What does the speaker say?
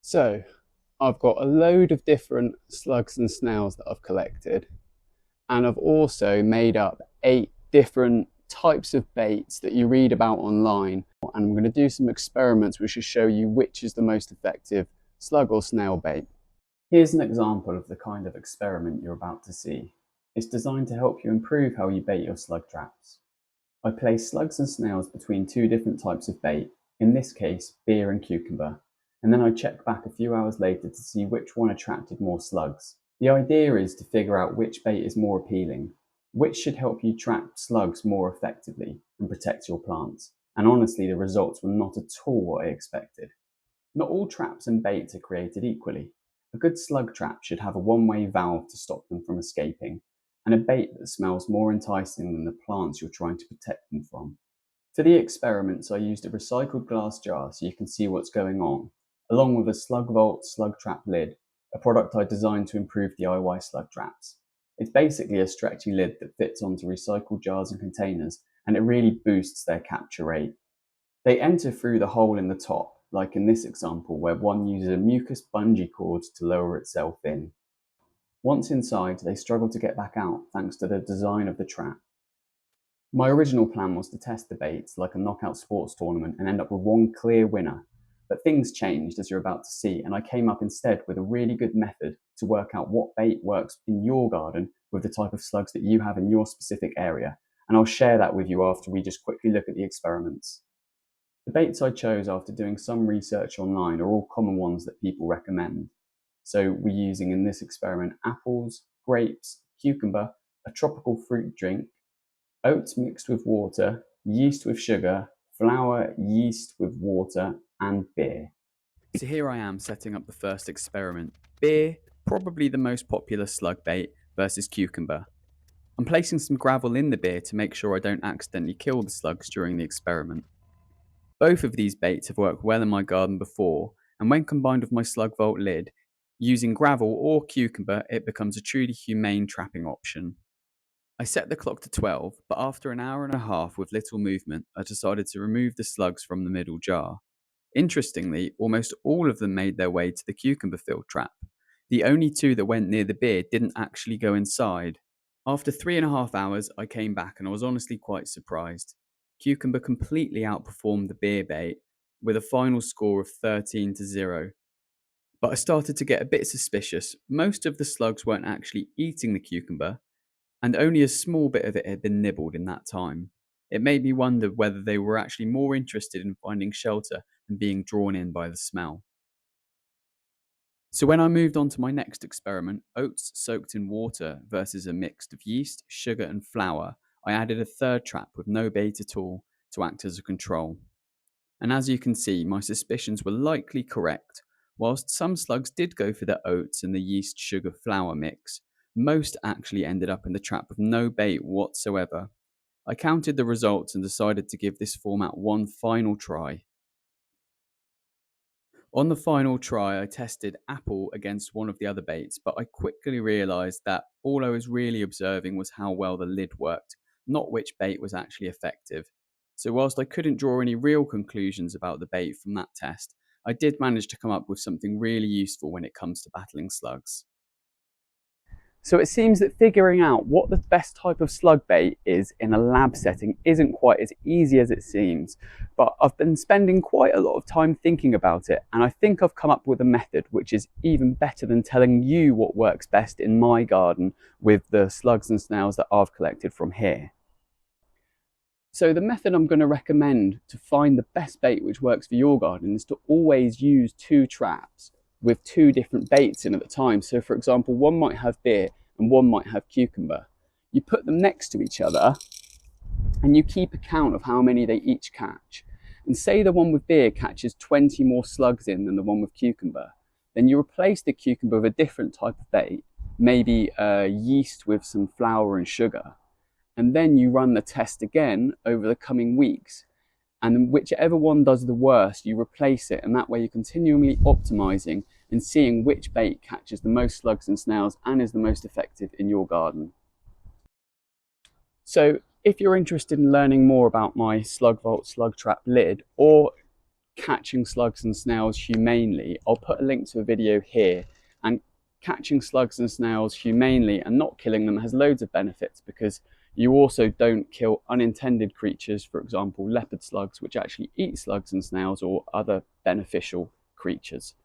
So I've got a load of different slugs and snails that I've collected, and I've also made up 8 different types of baits that you read about online. And I'm going to do some experiments which will show you which is the most effective slug or snail bait. Here's an example of the kind of experiment you're about to see. It's designed to help you improve how you bait your slug traps. I place slugs and snails between 2 different types of bait, in this case beer and cucumber, and then I check back a few hours later to see which one attracted more slugs. The idea is to figure out which bait is more appealing, which should help you trap slugs more effectively and protect your plants. And honestly, the results were not at all what I expected. Not all traps and baits are created equally. A good slug trap should have a one-way valve to stop them from escaping, and a bait that smells more enticing than the plants you're trying to protect them from. For the experiments, I used a recycled glass jar so you can see what's going on, along with a Slug Vault slug trap lid, a product I designed to improve DIY slug traps. It's basically a stretchy lid that fits onto recycled jars and containers, and it really boosts their capture rate. They enter through the hole in the top, like in this example where one uses a mucus bungee cord to lower itself in. Once inside, they struggle to get back out thanks to the design of the trap. My original plan was to test the baits like a knockout sports tournament and end up with one clear winner, but things changed as you're about to see, and I came up instead with a really good method to work out what bait works in your garden with the type of slugs that you have in your specific area, and I'll share that with you after we just quickly look at the experiments. The baits I chose after doing some research online are all common ones that people recommend. So we're using in this experiment apples, grapes, cucumber, a tropical fruit drink, oats mixed with water, yeast with sugar, flour, yeast with water, and beer. So here I am setting up the first experiment. Beer, probably the most popular slug bait, versus cucumber. I'm placing some gravel in the beer to make sure I don't accidentally kill the slugs during the experiment. Both of these baits have worked well in my garden before, and when combined with my Slug Vault lid, using gravel or cucumber, it becomes a truly humane trapping option. I set the clock to 12, but after an hour and a half with little movement, I decided to remove the slugs from the middle jar. Interestingly, almost all of them made their way to the cucumber filled trap. The only 2 that went near the beer didn't actually go inside. After 3.5 hours, I came back and I was honestly quite surprised. Cucumber completely outperformed the beer bait with a final score of 13-0. But I started to get a bit suspicious. Most of the slugs weren't actually eating the cucumber, and only a small bit of it had been nibbled in that time. It made me wonder whether they were actually more interested in finding shelter than being drawn in by the smell. So when I moved on to my next experiment, oats soaked in water versus a mix of yeast, sugar and flour, I added a third trap with no bait at all to act as a control. And as you can see, my suspicions were likely correct. Whilst some slugs did go for the oats and the yeast sugar flour mix, most actually ended up in the trap with no bait whatsoever. I counted the results and decided to give this format one final try. On the final try, I tested apple against one of the other baits, but I quickly realised that all I was really observing was how well the lid worked, not which bait was actually effective. So whilst I couldn't draw any real conclusions about the bait from that test, I did manage to come up with something really useful when it comes to battling slugs. So it seems that figuring out what the best type of slug bait is in a lab setting isn't quite as easy as it seems, but I've been spending quite a lot of time thinking about it, and I think I've come up with a method which is even better than telling you what works best in my garden with the slugs and snails that I've collected from here. So the method I'm going to recommend to find the best bait which works for your garden is to always use 2 traps with 2 different baits in at the time. So for example, one might have beer and one might have cucumber. You put them next to each other and you keep account of how many they each catch. And say the one with beer catches 20 more slugs in than the one with cucumber, then you replace the cucumber with a different type of bait, maybe yeast with some flour and sugar. And then you run the test again over the coming weeks. And whichever one does the worst, you replace it, and that way you're continually optimizing and seeing which bait catches the most slugs and snails and is the most effective in your garden. So if you're interested in learning more about my Slug Vault slug trap lid or catching slugs and snails humanely, I'll put a link to a video here. And catching slugs and snails humanely and not killing them has loads of benefits, because you also don't kill unintended creatures, for example leopard slugs, which actually eat slugs and snails, or other beneficial creatures.